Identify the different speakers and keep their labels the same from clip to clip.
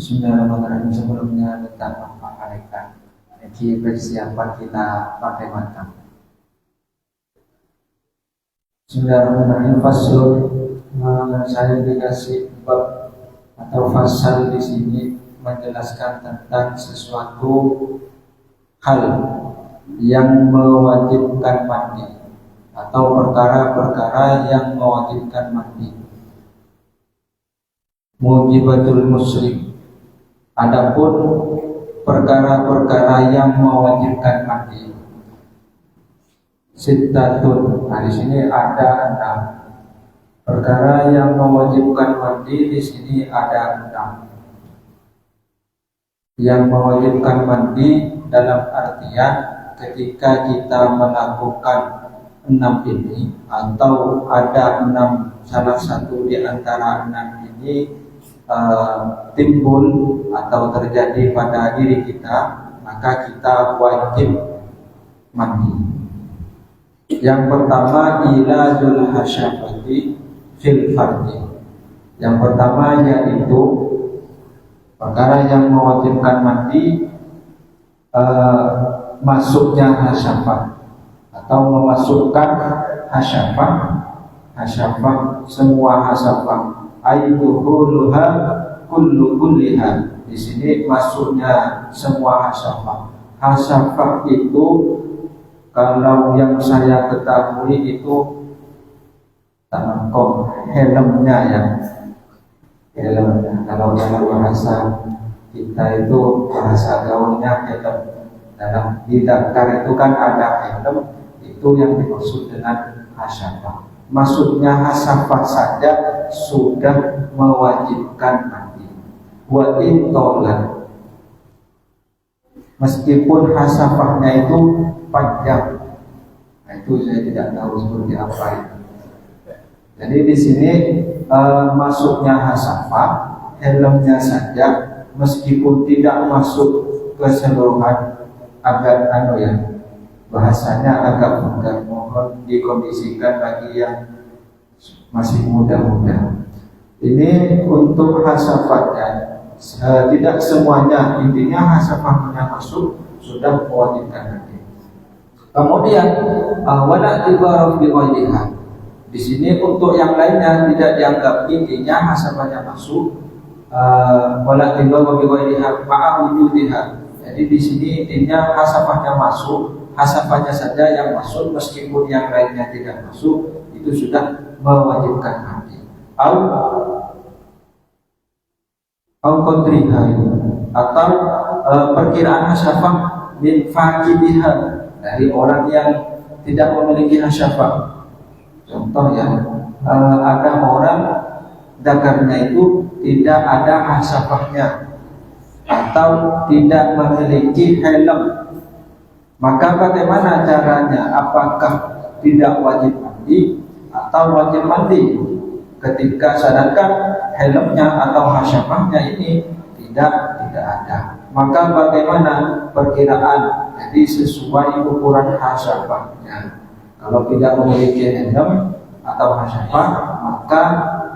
Speaker 1: Bismillahirrahmanirrahim. Sebelumnya minta maaf mereka. Jadi persiapan kita pakai matang. Bismillahirrahmanirrahim. Faslun, saya dikasih bab atau fasal di sini menjelaskan tentang sesuatu hal yang mewajibkan mandi atau perkara-perkara yang mewajibkan mandi. Mujibatul muslim. Adapun perkara-perkara yang mewajibkan mandi, sittatun. Nah, di sini ada 6 perkara yang mewajibkan mandi. Di sini ada 6 yang mewajibkan mandi dalam artian ketika kita melakukan 6 ini atau ada 6, salah satu di antara 6 ini timbul atau terjadi pada diri kita, maka kita wajib mandi. Yang pertama, ilajul hasyafati fil farji. Yang pertama yaitu perkara yang mewajibkan mandi, masuknya hasyafah atau memasukkan hasyafah semua hasyafah. Ayyuhuluha kulliha. Di sini masuknya semua hasyafah. Hasyafah itu kalau yang saya ketahui itu helmnya ya. Helmnya. Kalau dalam bahasa kita itu bahasa gaulnya helm. Dalam di daftar itu kan ada helm, itu yang dimaksud dengan hasyafah. Maksudnya hasyafah saja sudah mewajibkan mandi. Wa intolan, meskipun hasyafahnya itu panjang. Nah, itu saya tidak tahu seperti apa itu. Jadi di sini masuknya hasyafah, helmnya saja, meskipun tidak masuk keseluruhan, agak bahasanya agak vulgar. Mohon dikondisikan bagi yang masih muda-muda. Ini untuk hasyafahnya, tidak semuanya, intinya hasyafahnya masuk sudah mewajibkan mandi. Kemudian wala tibarab bi wajhiha. Di sini untuk yang lainnya tidak dianggap, intinya hasyafahnya masuk, wala tibarab bi wajhiha ma'a wujudiha. Jadi di sini intinya hasyafahnya masuk, hasyafahnya saja yang masuk, meskipun yang lainnya tidak masuk, itu sudah mewajibkan mandi. Au qadriha, atau perkiraan hasyafah min faqidiha, dari orang yang tidak memiliki hasyafah. Contoh ya, ada orang dakarnya itu tidak ada hasyafahnya atau tidak memiliki helm, maka bagaimana caranya? Apakah tidak wajib mandi atau wajib mandi? Ketika sedangkan helmnya atau hasyafahnya ini tidak ada, maka bagaimana perkiraan? Jadi sesuai ukuran hasyafahnya. Kalau tidak memiliki helm atau hasyafah, maka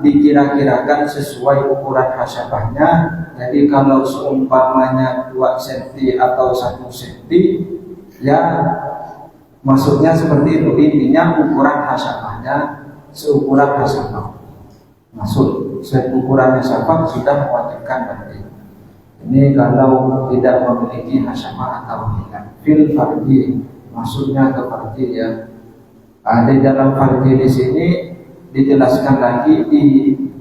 Speaker 1: dikira-kirakan sesuai ukuran hasyafahnya. Jadi kalau seumpamanya 2 cm atau 1 cm, ya maksudnya seperti itu. Intinya ukuran hasyafahnya seukuran hasyafah. Masuk seukuran hasyafah sudah mewajibkan mandi. Ini kalau tidak memiliki hasyafah atau hilal. Fil farji, maksudnya ke farji ya. Di dalam farji di sini dijelaskan lagi di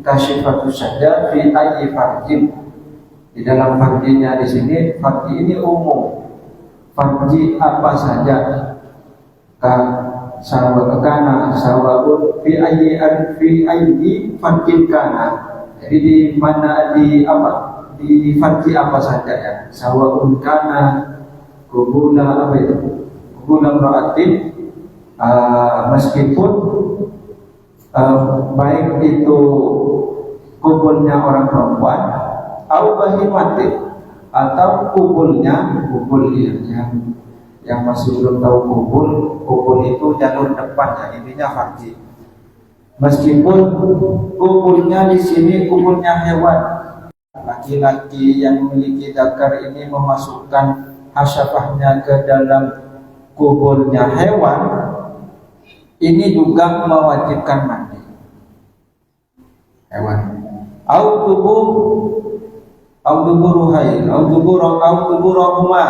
Speaker 1: kasyifatus saja fi ayyi farjin. Di dalam farjinya di sini, farji ini umum. Farji apa saja, kana sawabun fi ayyi farjin kana. Jadi di mana, di apa, di farji apa saja ya. Sawabun kana kubula apa itu, kubula mra'atin, meskipun baik itu kubulnya orang perempuan, au bahimati, atau kubul yang masih belum tahu kubul itu jalur depan ya, intinya farji. Meskipun kubulnya di sini kubulnya hewan, laki-laki yang memiliki dzakar ini memasukkan hasyafahnya ke dalam kuburnya hewan, ini juga mewajibkan mandi hewan. Au tuburuhai, au tuburuhuma,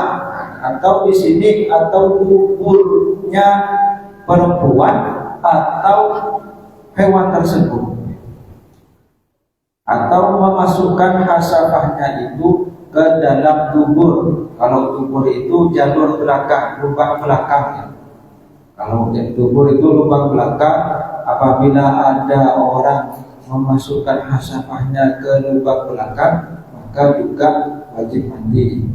Speaker 1: atau di sini atau kuburnya perempuan atau hewan tersebut, atau memasukkan hasafahnya itu ke dalam tubur. Kalau tubur itu jalur belakang, lubang belakang ya. Kalau tubur itu lubang belakang, apabila ada orang memasukkan hasafahnya ke lubang belakang, maka juga wajib mandi.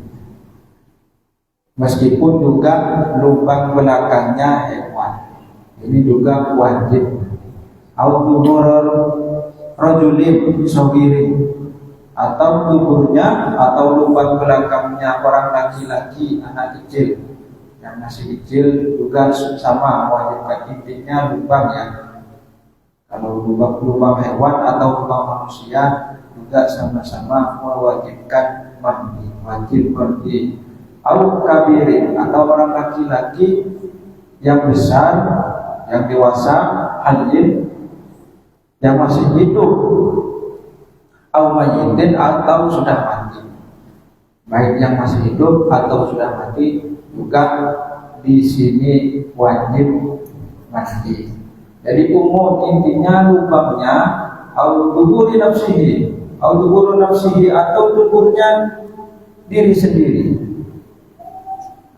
Speaker 1: Meskipun juga lubang belakangnya hewan, ini juga wajib. Au-tubur rajulin sogirin, atau tuburnya atau lubang belakangnya orang laki-laki anak kecil yang masih kecil juga sama wajibkan, intinya lubang ya. Kalau lubang hewan atau lubang manusia juga sama-sama mewajibkan mandi, wajib mandi. Au kabirin, atau orang laki-laki yang besar, yang dewasa, halim, yang masih hidup, au mayyitin, atau sudah mati, baik yang masih hidup atau sudah mati juga di sini wajib mandi. Jadi umum intinya lubangnya au tuburi nafsihi, au tuburu nafsihi, atau tuburnya diri sendiri,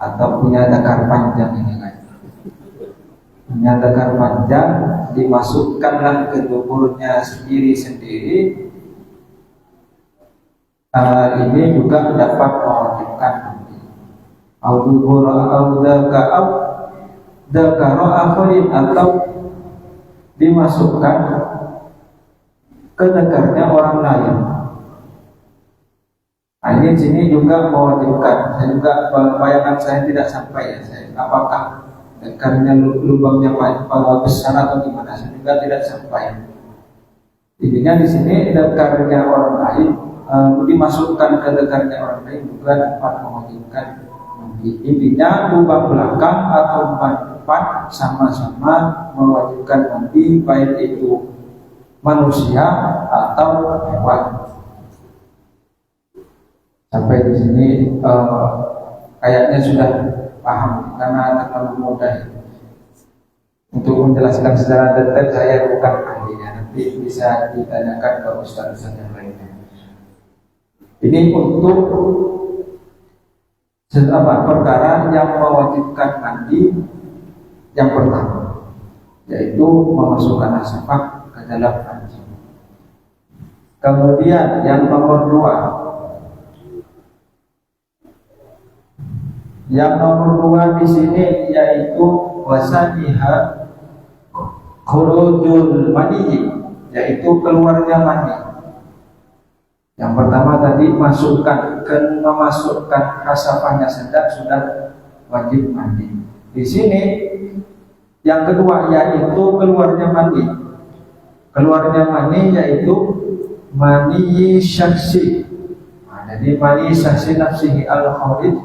Speaker 1: atau punya dakar panjang ini kan, punya dakar panjang dimasukkanlah ke tuburnya sendiri-sendiri. Ini juga dapat mewajibkan mandi. Au dubura au dakaro akhirin, atau dimasukkan ke dakarnya orang lain. Ini sini juga mewajibkan. Saya juga bayangan saya tidak sampai ya, apakah dakarnya lubangnya besar atau gimana, saya juga tidak sampai. Intinya di sini dakarnya orang lain dimasukkan ke dakarnya orang lain juga dapat mewajibkan mandi. Intinya lubang belakang atau lubang depan sama-sama mewajibkan mandi, baik itu manusia atau hewan. Sampai di sini kayaknya sudah paham, karena terlalu mudah untuk menjelaskan secara detail. Saya bukan ahlinya, nanti bisa ditanyakan ke ustaz-ustaz yang lainnya. Ini untuk perkara yang mewajibkan mandi yang pertama, yaitu memasukkan hasafah ke dalam mandi. Kemudian yang nomor dua, di sini yaitu wasaniha khurujul mani, yaitu keluarnya mani. Yang pertama tadi memasukkan hasafahnya sedang sudah wajib mandi. Di sini yang kedua yaitu keluarnya mani. Keluarnya mani yaitu mani syaksi. Jadi mani syaksi nafsihi al-kharij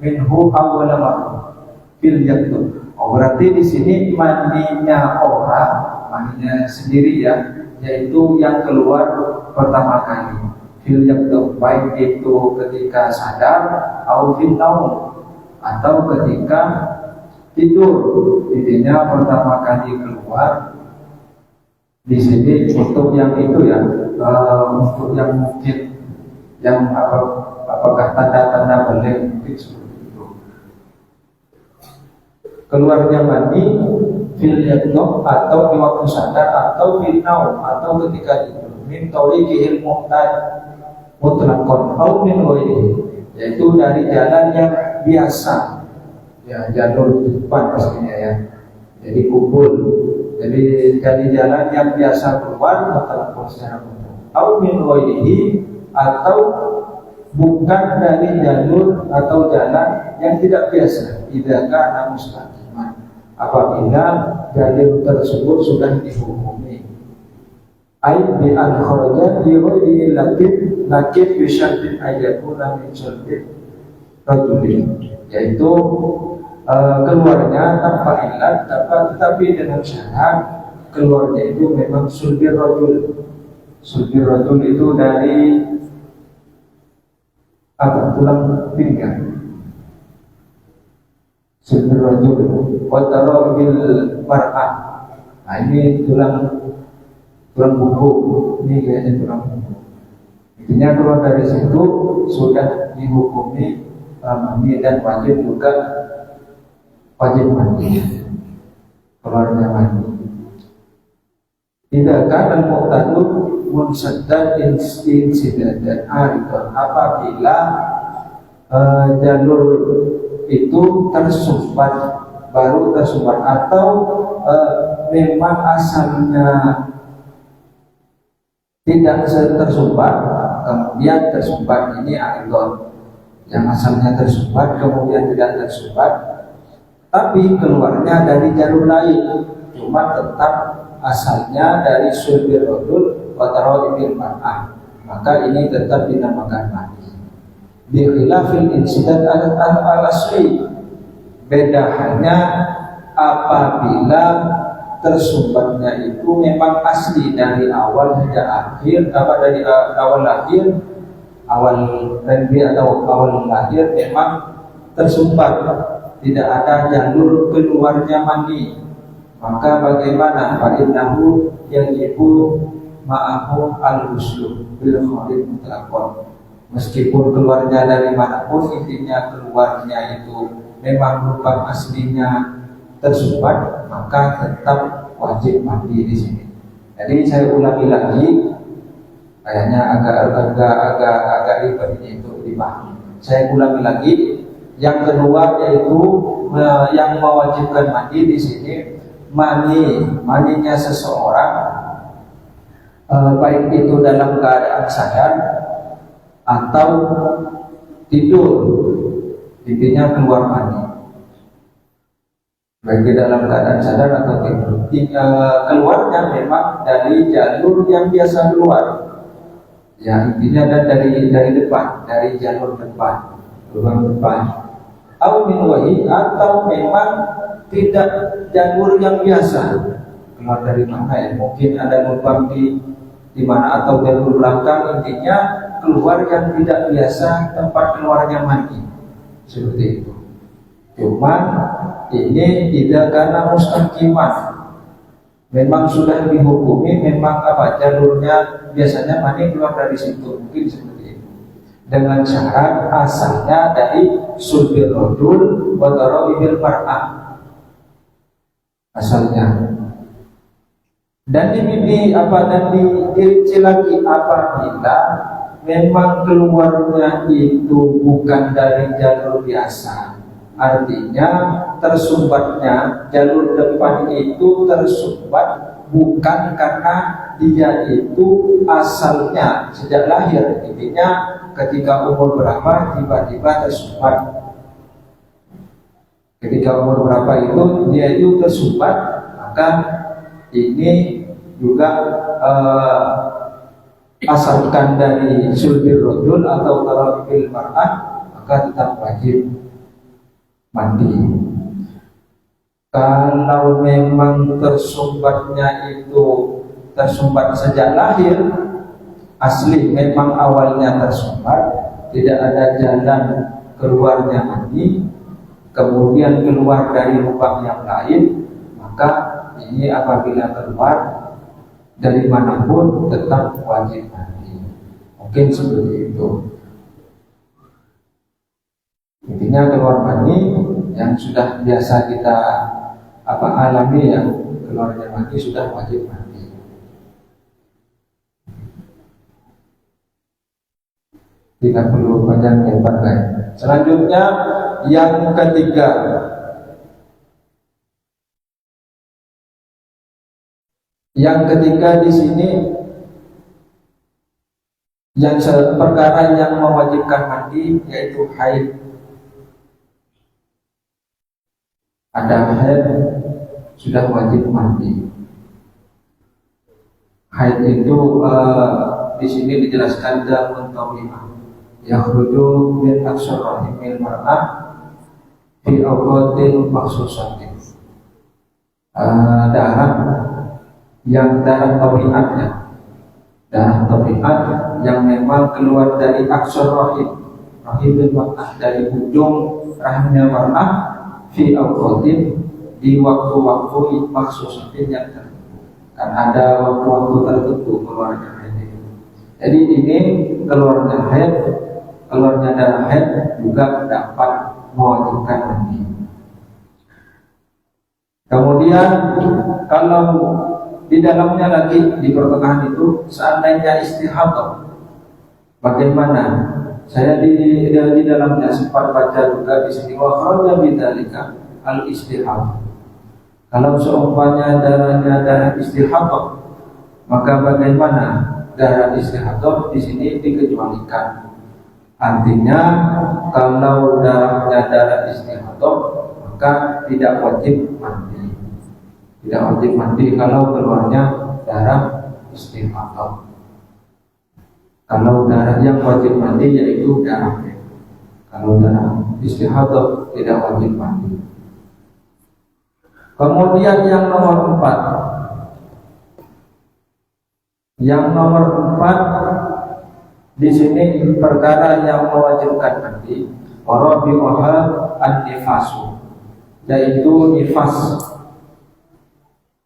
Speaker 1: minhu awwala marrah fil yaktu. Berarti di sini maninya orang, maninya sendiri ya, yaitu yang keluar pertama kali. Fil yaktu, baik itu ketika sadar atau fil naum, atau ketika tidur. Intinya pertama kali keluar di sini untuk yang itu ya, untuk yang mungkin yang apakah tanda-tanda balik mungkin seperti itu. Keluarnya mani fil yaktu, atau di waktu sadar, atau fil naum, atau ketika tidur. Min tauliqihil mu'tad mutlaqan au min ghairihi, yaitu dari jalan yang biasa ya, jalur depan pastinya ya, jadi kubur, jadi dari jalan yang biasa keluar mutlaqan secara mutlak, au min ghairihi, atau bukan dari jalur atau jalan yang tidak biasa, idza kana mustaqiman, apabila jalur tersebut sudah dihukumi. Ai bi an kharaja li ghairi lakin bi syartin ayakuna min sulbi rajulin, yaitu keluarnya tanpa ilat, tetapi dengan syarat keluarnya itu memang sulbi rajul. Sulbi rajul itu dari tulang pinggang. Sulbi rajul wa tarabil mar'ah. Nah, ini tulang buku, ini kayaknya tulang buku. Intinya keluar dari situ sudah dihukumi mandi dan wajib juga mandi, keluarnya mandi. Tidak kan al-muqtadu munsaddan insidan dan aridon, apabila jalur itu tersumbat, baru tersumbat, atau memang asalnya tidak tersumbat kemudian tersumbat. Ini aridon, yang asalnya tersumbat kemudian tidak tersumbat, tapi keluarnya dari jalur lain, cuma tetap asalnya dari sulbi rajul wa tarawil mar'ah, maka ini tetap dinamakan mandi. Bi khilafil insidat al-asli, beda hanya apabila tersumbatnya itu memang asli dari awal hingga akhir, dari awal lahir, awal renbi atau awal lahir memang tersumbat, tidak ada jalur keluarnya mandi, maka bagaimana? Fa'innahu yajibu ma'ahu al-huslu bil khalid mutlaqan. Meskipun keluarnya dari manapun, intinya keluarnya itu memang merupakan aslinya tersumbat, maka tetap wajib mandi di sini. Jadi saya ulangi lagi, kayaknya agak ribet ini untuk dipahami. Saya ulangi lagi, yang kedua yaitu yang mewajibkan mandi di sini mandinya seseorang, baik itu dalam keadaan sadar atau tidur, intinya keluar mandi, baik di dalam keadaan sadar atau tidur. Keluarnya memang dari jalur yang biasa keluar, ya intinya dari depan, dari jalur depan, lubang depan. Atau memang tidak jalur yang biasa, keluar dari mana ya? Mungkin ada lubang di mana atau jalur belakang, intinya keluar yang tidak biasa tempat keluarnya mandi, seperti itu. Cuman ini tidak karena mustaqiman, memang sudah dihukumi, memang jalurnya biasanya mandi keluar dari situ, mungkin seperti itu, dengan syarat asalnya dari sulbi rajul wa tarawil mar'ah, asalnya. Dan dirinci lagi apabila memang keluarnya itu bukan dari jalur biasa, artinya tersumbatnya jalur depan itu tersumbat bukan karena dia itu asalnya sejak lahir, intinya ketika umur berapa tiba-tiba tersumbat. Ketika umur berapa itu dia itu tersumbat, maka ini juga asalkan dari sulbi rajul atau tarawil mar'ah, maka tetap wajib mandi. Kalau memang tersumbatnya itu tersumbat sejak lahir, asli memang awalnya tersumbat, tidak ada jalan keluarnya mandi, kemudian keluar dari lubang yang lain, maka ini apabila keluar dari manapun tetap wajib mandi. Mungkin seperti itu. Intinya keluar mandi yang sudah biasa kita alami, yang keluarnya mandi sudah wajib mandi. Tidak perlu panjang lebar guys. Selanjutnya yang ketiga, di sini yang perkara yang mewajibkan mandi yaitu haid. Ada haid sudah wajib mandi. Haid itu di sini dijelaskan damun tawimah yakhruju min aqsar rahimil mar'ah fi awqatin maksusatin. Darah yang darah tabiat yang memang keluar dari aqsar rahimil mar'ah, dari ujung rahimnya mar'ah, fi awqatin, di waktu-waktu maksusatin yang tertentu. Kan ada waktu-waktu tertentu keluarnya haid itu. Jadi ini keluarnya darah haid juga dapat mewajibkan mandi. Kemudian kalau di dalamnya lagi, di pertengahan itu seandainya istihadah, bagaimana? Saya di dalamnya sempat baca juga di sini wa kharaja bidzalika al istihadah. Kalau seumpamanya darahnya darah istihadah, maka bagaimana darah istihadah di sini dikecualikan. Artinya kalau darahnya darah istihadah, maka tidak wajib mandi. Tidak wajib mandi kalau keluarnya darah istihadah. Kalau darah yang wajib mandi yaitu darah haid. Kalau darah istihadah tidak wajib mandi. Kemudian yang nomor 4. Yang nomor 4 di sini perkara yang mewajibkan mandi, warabi'uha an-nifasu, yaitu nifas.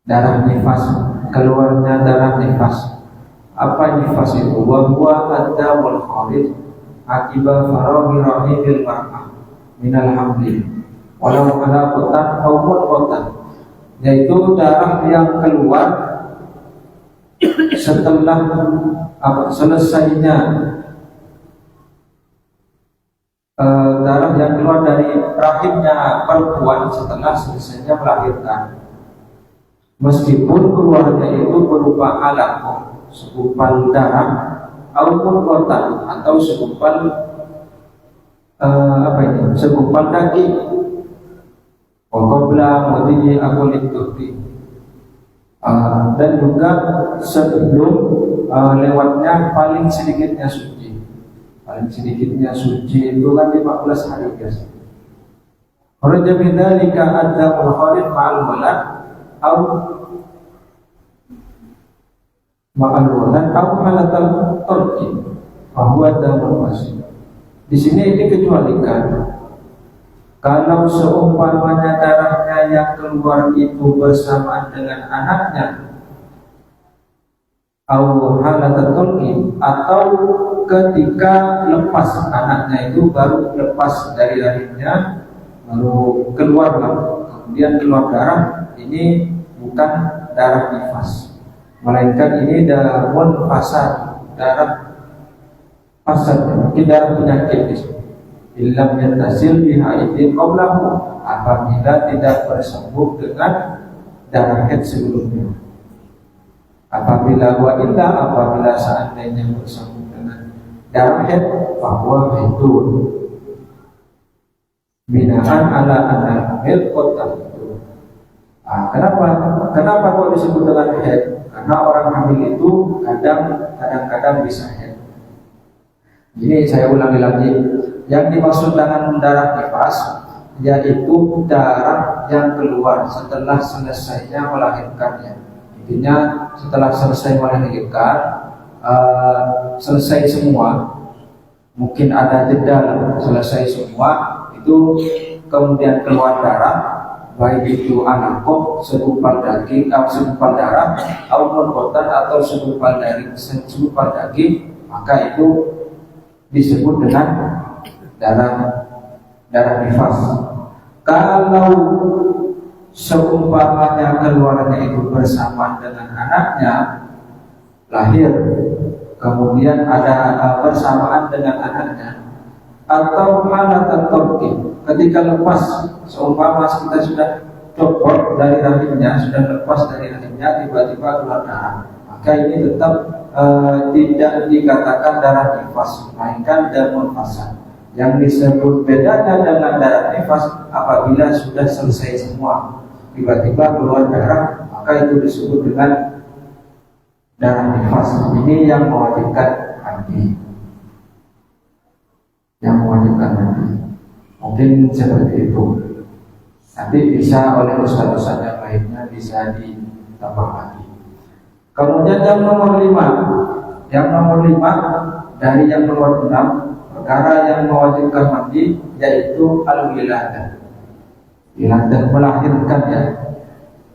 Speaker 1: Darah nifas, keluarnya darah nifas. Apa nifas itu? Wa huwa ad-damul kharij akibat faraghi rahimil mar'ah minal hamli walau ala qatan aw mutqatan, yaitu darah yang keluar setelah selesainya darah yang keluar dari rahimnya perempuan setelah selesainya melahirkan, meskipun keluarnya itu berupa alaqah, segumpal darah, ataupun kotak atau segumpal segumpal daging. Waqabla mudhi akulit turki, dan juga sebelum lewatnya paling sedikitnya suci. Paling sedikitnya suci itu kan 15 hari guys. Kharaja bidzalika ad-damul kharij ma'al walad au ma'al walad au halatal turki bahwa damul masih. Di sini dikecualikan kalau seumpamanya darahnya yang keluar itu bersamaan dengan anaknya, atau atau ketika lepas anaknya itu baru lepas dari rahimnya, baru keluar, kemudian keluar darah, ini bukan darah nifas, melainkan ini darah fasad, darah fasad, ini darah penyakit. Illam yattasil bihaidin qablahu, apabila tidak bersambung dengan darah haid sebelumnya. Apabila seandainya bersambung dengan darah haid, bahwa itu binaan ala anal hamil qatan. Kenapa kok disebut dengan haid? Karena orang hamil itu kadang-kadang bisa haid. Ini saya ulangi lagi. Yang dimaksud dengan darah nifas yaitu darah yang keluar setelah selesainya melahirkannya. Intinya setelah selesai melahirkan, selesai semua, mungkin ada jeda, selesai semua itu kemudian keluar darah, baik itu anakok, segumpal daging atau segumpal darah, ataupun kotan atau segumpal daging, maka itu disebut dengan darah nifas. Kalau seumpamanya keluarnya itu bersamaan dengan anaknya lahir, kemudian ada bersamaan dengan anaknya, atau halatan turki, ketika lepas, seumpama kita sudah copot dari rahimnya, sudah lepas dari rahimnya, tiba-tiba keluar darah, maka ini tetap tidak dikatakan darah nifas, melainkan damul fasad. Yang disebut bedanya dengan darah nifas apabila sudah selesai semua, tiba-tiba keluar darah, maka itu disebut dengan darah nifas. Ini yang mewajibkan mandi. Yang mewajibkan mandi. Mungkin seperti itu. Nanti bisa oleh ustaz-ustaz yang lainnya bisa ditambah lagi. Kemudian yang nomor 5, dari yang nomor 6, perkara yang mewajibkan mandi yaitu al-wiladah. Wiladah melahirkan, ya,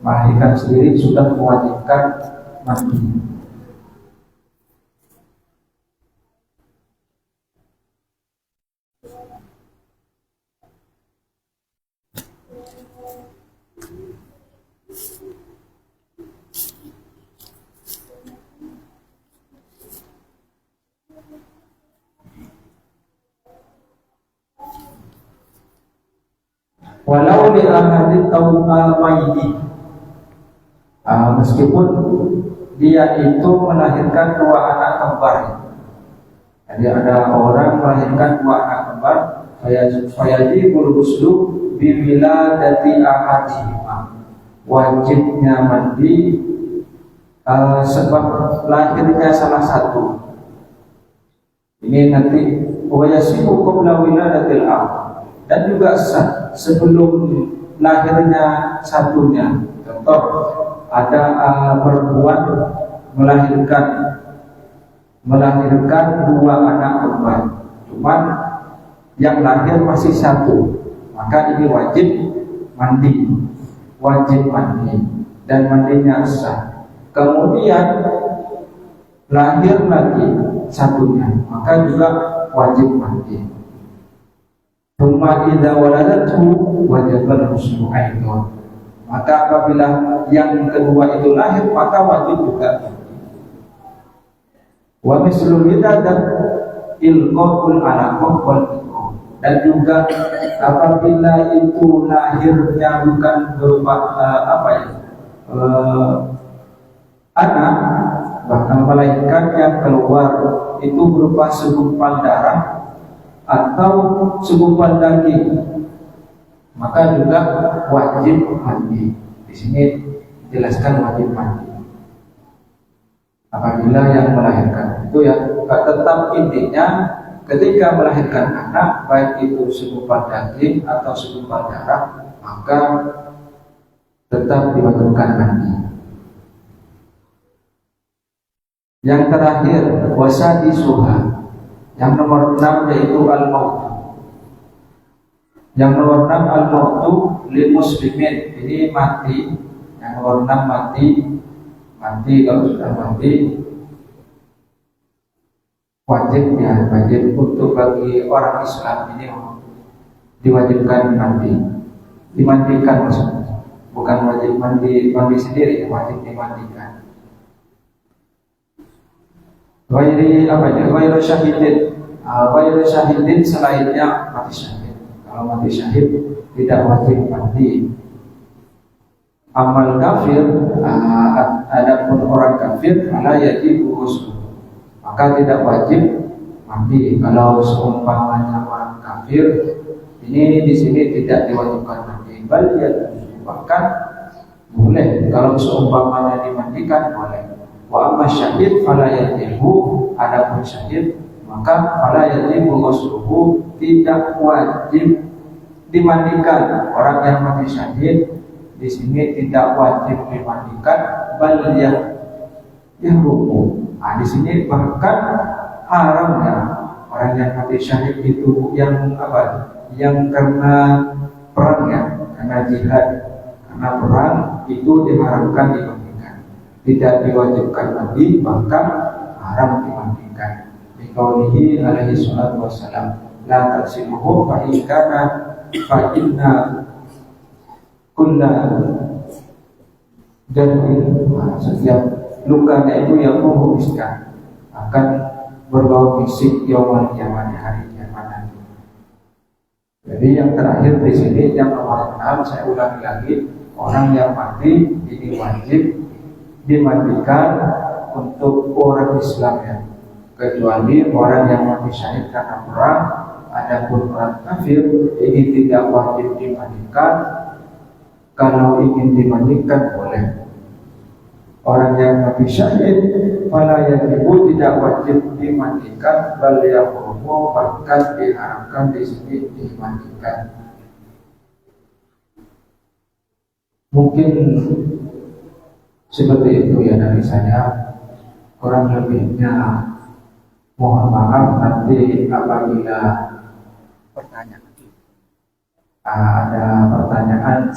Speaker 1: melahirkan sendiri sudah mewajibkan mandi. Walau di ahadit taumaini, meskipun dia itu melahirkan 2 anak kembar. Jadi ada orang melahirkan 2 anak kembar, fayajibul ghuslu bi wiladati ahadihima. Wajibnya mandi sebab lahirnya salah satu. Ini nanti wayasibu qabla wiladatil akhar. Dan juga sebelum lahirnya satunya. Contoh, ada perempuan melahirkan 2 anak kembar, cuman yang lahir masih 1, maka ini wajib mandi, dan mandinya sah. Kemudian lahir lagi satunya, maka juga wajib mandi. Rumah idza waladatu wajibal ghuslu aidan. Maka apabila yang kedua itu lahir, maka wajib juga mandi. Wa mislul wiladah ilqaul alaqah wal iqam. Dan juga apabila itu lahirnya bukan berupa anak, bahkan melahirkan yang keluar itu berupa segumpal darah atau segumpal daging, maka juga wajib mandi. Di sini dijelaskan wajib mandi apabila yang melahirkan itu, ya. Tetap intinya ketika melahirkan anak, baik itu segumpal daging atau segumpal darah, maka tetap diwajibkan mandi. Yang terakhir, wasadi suha. Yang nomor 6 yaitu al-maut. Yang nomor 6 al-mautu lil muslimin. Ini mati. Yang nomor 6 mati. Kalau sudah mati wajib, ya, wajib untuk bagi orang Islam ini diwajibkan mandi. Dimandikan maksudnya. Bukan wajib mandi sendiri, wajib dimandikan. Ghairu syahidin selainnya mati syahid. Kalau mati syahid tidak wajib mandi. Amal kafir, adapun orang kafir, ala yajibu ghusl, maka tidak wajib mandi. Kalau seumpamanya orang kafir, ini di sini tidak diwajibkan mandi. Bahkan boleh kalau seumpamanya dimandikan, boleh. Wa amma syahid fala yajibu, adapun syahid maka fala yajibu ghusluhu, tidak wajib dimandikan. Orang yang mati syahid di sini tidak wajib dimandikan, bal yahrumu. Di sini bahkan haram, ya, orang yang mati syahid itu yang yang karena perang, ya, karena jihad, karena perang itu diharamkan dimandikan. Tidak diwajibkan mandi, bahkan haram dimandikan. Biqaulihi alaihi salatu wassalam, la tasimuhu fa inna kulla jarhin, setiap lukanya itu yang menghubiskan akan berbau fisik yaumul kiamat, hari kiamat nanti. Jadi yang terakhir di sini yang nomor 6, saya ulangi lagi, orang yang mati ini wajib dimandikan untuk orang Islam, ya, kecuali orang yang mati syahid karena perang. Adapun orang kafir ini tidak wajib dimandikan. Kalau ingin dimandikan boleh. orang yang mati syahid fala yajibu tidak wajib dimandikan, bal yahrumu bahkan diharamkan di sini dimandikan. Mungkin seperti itu ya dari saya. Kurang lebihnya mohon maaf nanti apabila ada pertanyaan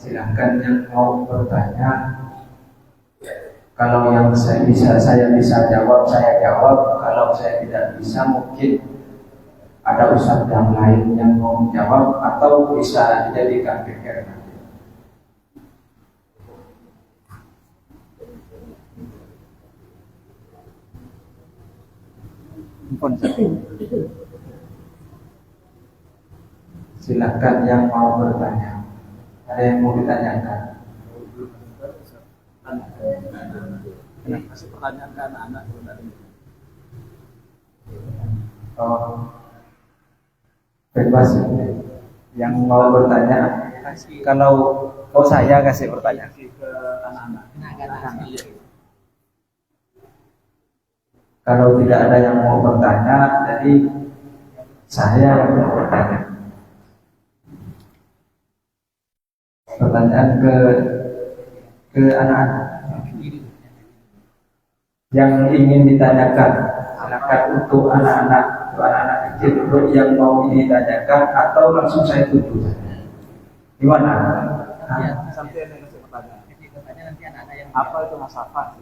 Speaker 1: silahkan yang mau bertanya. Kalau yang saya bisa jawab, saya jawab. Kalau saya tidak bisa, mungkin ada ustadz yang lain yang mau jawab atau bisa dijadikan pikir nanti. Silahkan yang mau bertanya. Ada yang mau ditanyakan?
Speaker 2: Kasih pertanyaan ke anak-anak.
Speaker 1: Oh, bebas yang mau bertanya. Kalau saya kasih pertanyaan
Speaker 2: Ke anak-anak.
Speaker 1: Kalau tidak ada yang mau bertanya, jadi saya yang mau bertanya. Pertanyaan ke anak-anak yang ingin ditanyakan, silakan untuk anak-anak kecil untuk yang mau ditanyakan atau langsung saya tutup. Gimana?
Speaker 2: Ya, sampai yang kasih pertanyaan. Nanti anak-anak yang apa itu hasafah?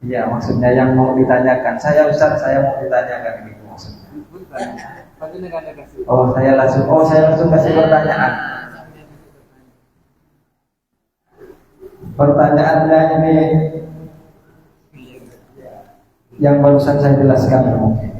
Speaker 1: Iya, maksudnya yang mau ditanyakan. Saya Ustaz, saya mau ditanyakan gitu maksudnya. Oh, saya langsung kasih pertanyaan. Pertanyaannya ini yang barusan saya jelaskan mungkin.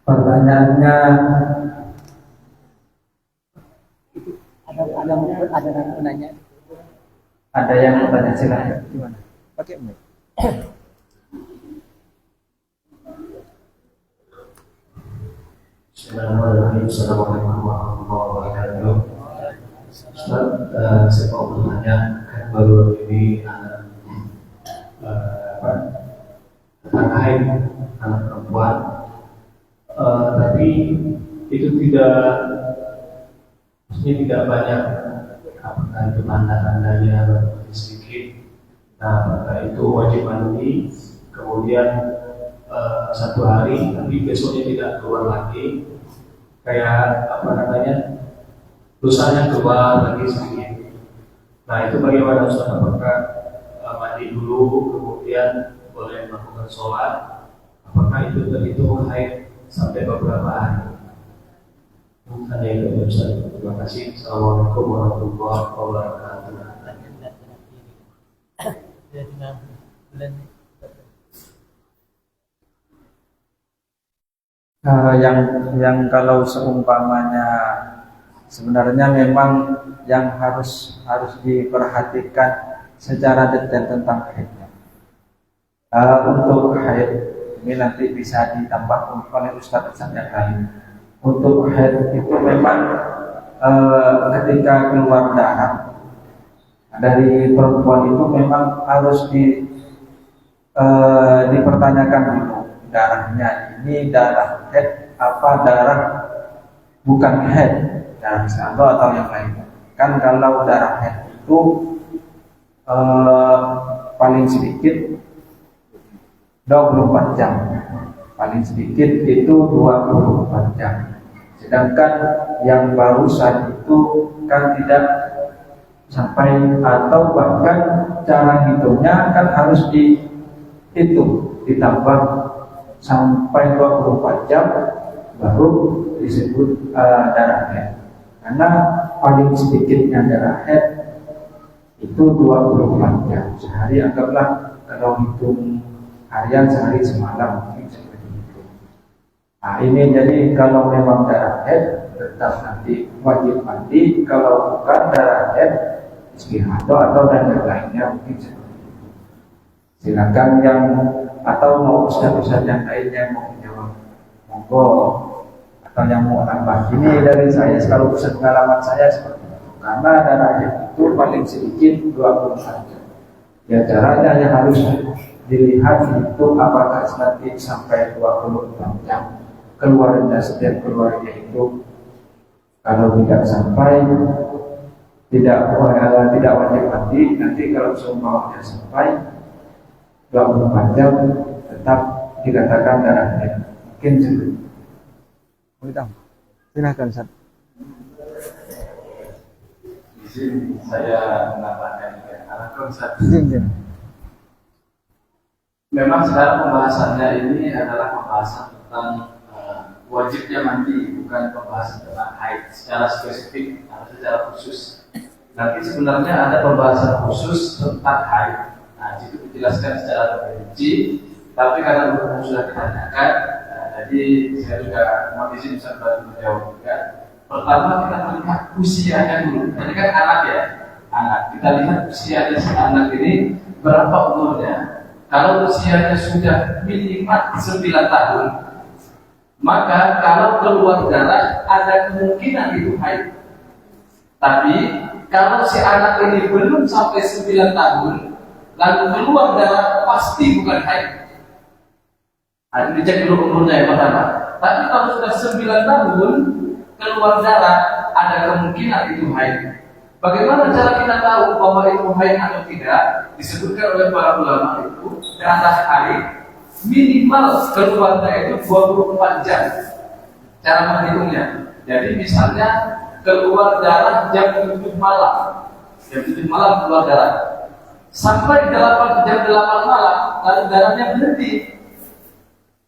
Speaker 1: Pertanyaannya
Speaker 2: ada yang menanya.
Speaker 1: ada yang mau tanya, silakan.
Speaker 2: Gimana? Pakai mic.
Speaker 3: Bismillahirrahmanirrahim. Assalamualaikum warahmatullahi wabarakatuh. Ustaz, saya mau bertanya, kan baru ini tentang haid anak perempuan, tapi itu tidak banyak. Apakah itu tanda-tandanya sedikit? Nah, apakah itu wajib mandi? Kemudian 1 hari, tapi besoknya tidak keluar lagi, kayak lusanya keluar lagi sedikit. Nah, itu bagaimana Ustaz? Apakah mandi dulu kemudian boleh melakukan sholat? Apakah itu terhitung haid sampai beberapa hari? Hanya itu Ustaz. Terima kasih. Assalamualaikum warahmatullahi wabarakatuh.
Speaker 1: Yang kalau seumpamanya sebenarnya memang yang harus diperhatikan secara detail tentang haidnya. Untuk haid ini nanti bisa ditambah oleh ustaz-ustaz yang lain. Untuk haid itu memang ketika keluar darah dari perempuan itu memang harus dipertanyakan dulu darahnya ini darah haid apa darah bukan haid, darah istihadah atau yang lainnya. Kan kalau darah haid itu paling sedikit 24 jam, paling sedikit itu 24 jam. Sedangkan yang barusan itu kan tidak sampai, atau bahkan cara hitungnya kan harus dihitung ditambah sampai 24 jam baru disebut darah haid. Karena paling sedikitnya darah haid itu 24 jam. Sehari anggaplah kalau hitung harian sehari semalam mungkin seperti itu. Nah ini jadi kalau memang darah haid tetap nanti wajib mandi kalau bukan darah haid, istihadah atau dan lainnya mungkin seperti itu. Silakan yang atau mau ustaz-ustaz yang lainnya mau menjawab, monggo, atau yang mau nambah. Ini dari saya, kalau pengalaman saya seperti itu. Karena darah haid itu paling sedikit 24 jam. Ya caranya yang harus dilihat itu apakah nanti sampai 24 jam keluarnya, setiap keluarnya itu kalau tidak sampai tidak wajib mandi. Nanti kalau seumpamanya sampai 24 jam tetap dikatakan darah haid. Mungkin seperti itu.
Speaker 2: Silakan Ustaz.
Speaker 3: Izin saya menambahkan Ustaz. Memang sekarang pembahasannya ini adalah pembahasan tentang wajibnya mandi, bukan pembahasan tentang haid secara spesifik atau secara khusus. Nanti sebenarnya ada pembahasan khusus tentang haid. Nah, itu dijelaskan secara terperinci. Tapi karena belum sudah ditanyakan, jadi saya juga mau izin bisa menjawab juga. Pertama kita melihat usianya dulu. Ini kan anak ya, anak. Kita lihat usianya si anak ini berapa umurnya. Kalau usianya sudah minimal 9 tahun, maka kalau keluar darah ada kemungkinan itu haid. Tapi kalau si anak ini belum sampai 9 tahun, lalu keluar darah pasti bukan haid. Nah, dicek dulu umurnya yang pertama. Tapi kalau sudah 9 tahun keluar darah, ada kemungkinan itu haid. Bagaimana cara kita tahu bahwa itu haid atau tidak? Disebutkan oleh para ulama itu darah haid minimal keluarnya itu 24 jam. Cara menghitungnya. Jadi misalnya keluar darah jam 7 malam. Jam 7 malam keluar darah. Sampai jam 8 malam lalu darahnya berhenti.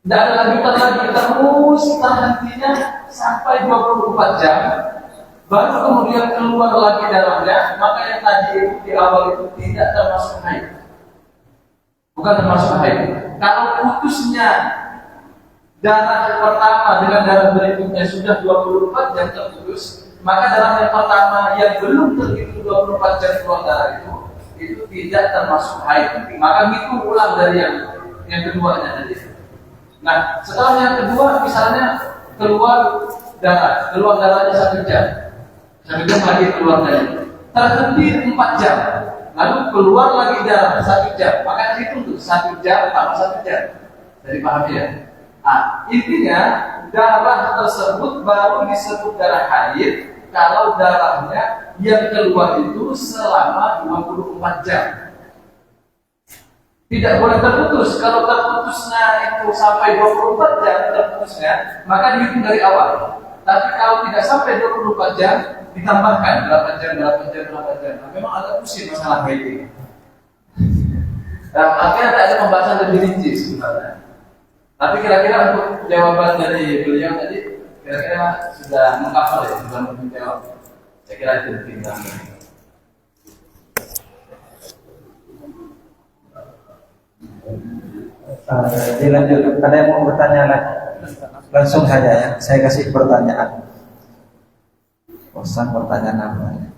Speaker 3: Tidak ada lanjutan lagi, terus terhentinya sampai 24 jam. Baru kemudian keluar lagi darahnya, maka yang tadi itu di awal itu tidak termasuk haid. Bukan termasuk haid. Kalau putusnya darah yang pertama dengan darah berikutnya sudah 24 jam terputus, maka darah yang pertama yang belum terhitung 24 jam keluar darah itu tidak termasuk haid. Maka hitung ulang dari yang keduanya tadi. Nah, setelah yang kedua misalnya keluar darahnya 1 jam. 1 jam lagi keluar darah. Terhenti 4 jam. Lalu keluar lagi darah 1 jam. Maka hitung tuh 1 jam tambah 1 jam. Jadi paham ya? Nah, intinya darah tersebut baru disebut darah haid kalau darahnya yang keluar itu selama 24 jam. Tidak boleh terputus. Kalau terputusnya itu sampai 24 jam terputusnya, maka dihitung dari awal. Tapi kalau tidak sampai 24 jam, ditambahkan 8 jam. Nah, memang agak pusing masalah ini. Nah, akhirnya ada pembahasan lebih rinci sebenarnya. Tapi kira-kira untuk jawaban dari beliau tadi, kira-kira sudah mengcover ya, sudah menjawab. Saya kira itu tinggal.
Speaker 1: Dilanjut, ada yang mau bertanya lagi? Langsung saja ya, saya kasih pertanyaan. Bosan pertanyaan apa ya?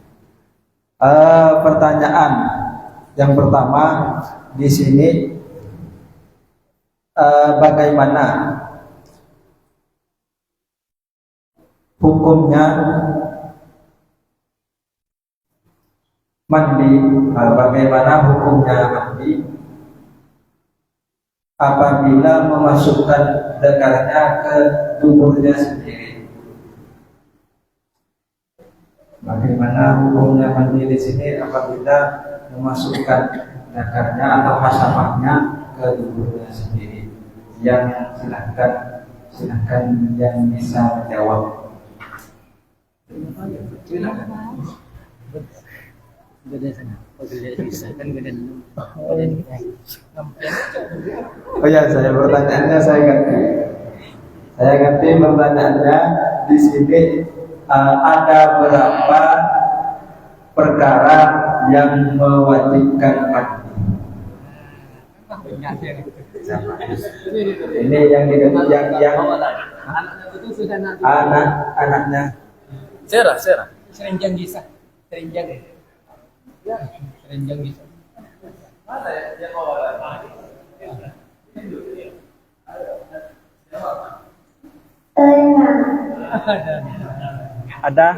Speaker 1: Pertanyaan yang pertama di sini, bagaimana hukumnya mandi? Bagaimana hukumnya mandi apabila memasukkan zakarnya ke tubuhnya sendiri? Bagaimana hukumnya mandi di sini apabila memasukkan zakarnya atau hasamahnya ke tubuhnya sendiri? Yang silahkan yang bisa menjawab. Oh ya, pertanyaannya saya ganti. Pertanyaannya di sini ada berapa perkara yang mewajibkan mandi? Ini yang anaknya
Speaker 2: Serah. Serenjang Gisa. Serenjang. Ya, Serenjang Gisa. Mana ya? Dia bawa lagi.
Speaker 4: Ada.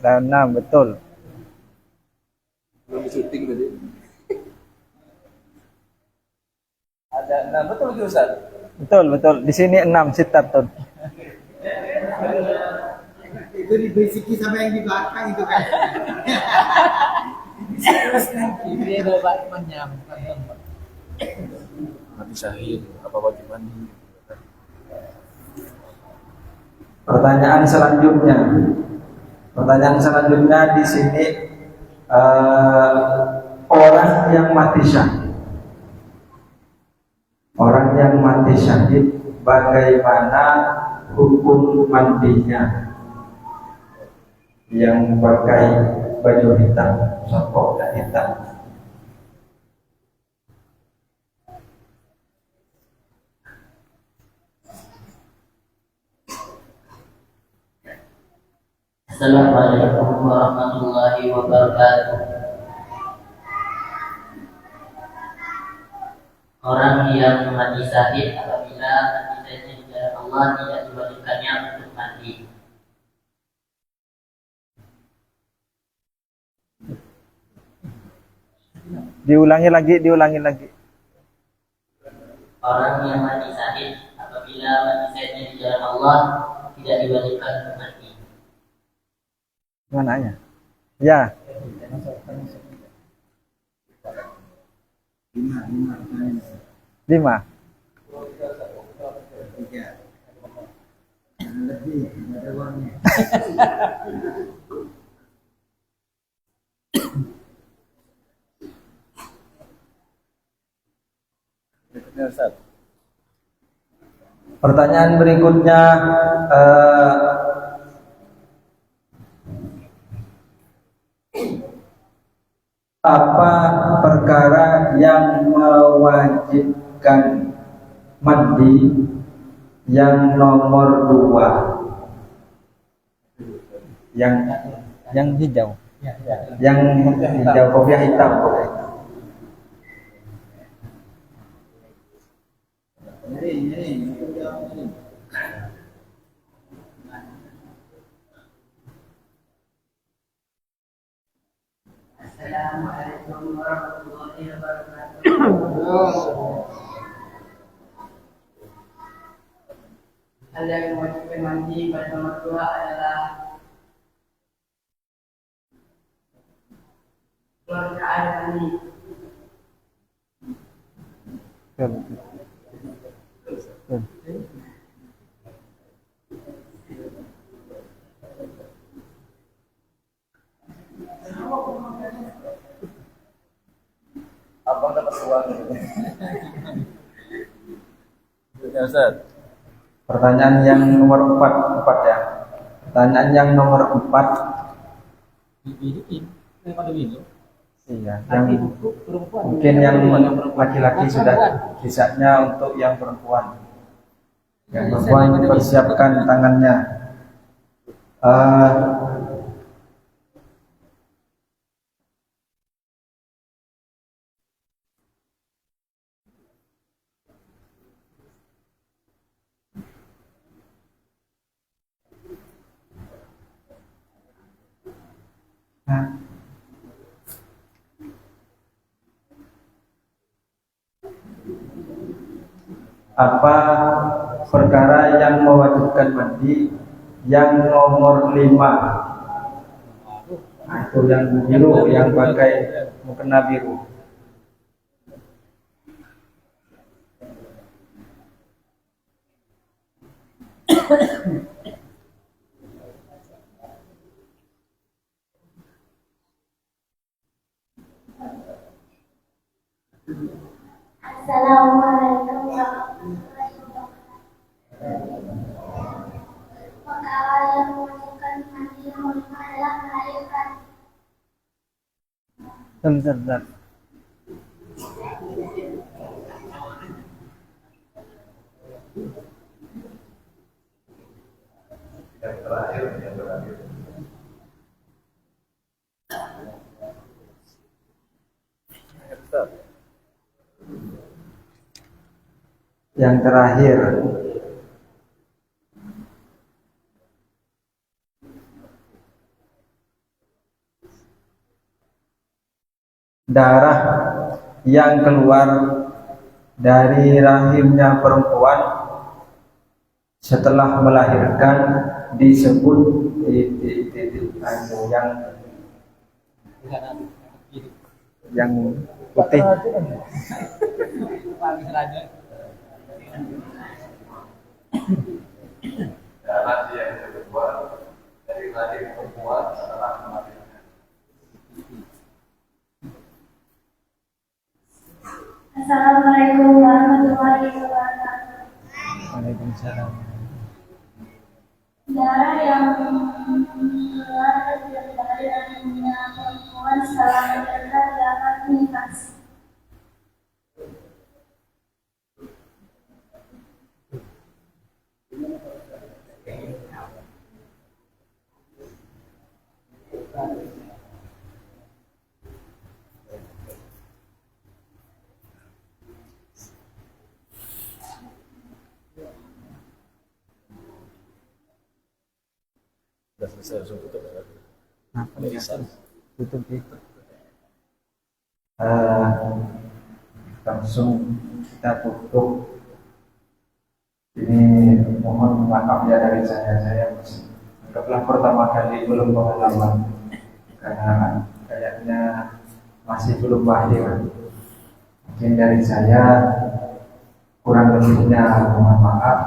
Speaker 4: Dan 6, betul.
Speaker 2: Belum syuting tadi. Ada, nah betul gitu Ustaz.
Speaker 4: Betul. Di sini 6 sitat tuh.
Speaker 5: Itu dibisiki sama yang di belakang itu kan.
Speaker 2: Ini bapak menyampan. Mati syahid apa bagaimana?
Speaker 1: Pertanyaan selanjutnya di sini orang yang mati syahid. Orang yang mati syahid, bagaimana hukum mandinya? Yang pakai baju hitam, sokok dan hitam.
Speaker 6: Assalamualaikum warahmatullahi wabarakatuh. Orang yang mati syahid apabila mati syahidnya di jalan Allah tidak diwajibkannya untuk mati.
Speaker 4: Diulangi lagi.
Speaker 6: Orang yang mati syahid apabila mati syahidnya di jalan Allah tidak diwajibkan untuk mati.
Speaker 4: Mana ya? Ya. 5.
Speaker 5: Lebih ada uangnya.
Speaker 1: Pertanyaan berikutnya, apa perkara yang mewajibkan mandi yang nomor 2?
Speaker 4: Yang hijau.
Speaker 1: Yang hijau, kopiah hitam.
Speaker 5: Ini.
Speaker 6: Assalamualaikum warahmatullahi wabarakatuh. Hal yang mewajibkan mandi pada nomor 2 adalah keluarga air mani.
Speaker 2: Abang dapat uang. Ya Ustaz.
Speaker 1: Pertanyaan yang nomor 4 ya. Pertanyaan yang nomor 4. Iya, yang mungkin yang laki-laki sudah, sisanya untuk yang perempuan. Yang perempuan persiapkan tangannya. Apa perkara yang mewajibkan mandi yang nomor 5? Nah, itu yang biru, yang pakai mukena biru.
Speaker 7: Assalamualaikum warahmatullahi wabarakatuh. Perkara yang mewajibkan mandi yang kelima adalah melahirkan.
Speaker 4: Bentar.
Speaker 3: Yang terakhir
Speaker 1: Yang terakhir, darah yang keluar dari rahimnya perempuan setelah melahirkan disebut titik-titik yang putih.
Speaker 2: Paling raja.
Speaker 3: Darah yang keluar dari rahim perempuan setelah melahirkan.
Speaker 7: Assalamualaikum warahmatullahi wabarakatuh.
Speaker 4: Waalaikumsalam.
Speaker 7: Darah yang keluar dari rahimnya perempuan setelah melahirkan dapat nifas.
Speaker 4: Tutup itu.
Speaker 1: Langsung kita tutup. Ini mohon maaf ya dari saya anggaplah pertama kali belum pengalaman karena kayaknya masih belum mahir. Mungkin dari saya kurang lebihnya mohon maaf.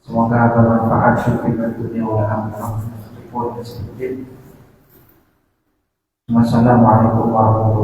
Speaker 1: Semoga bermanfaat syukur dunia wal akhirah. Wassalamualaikum warahmatullahi wabarakatuh.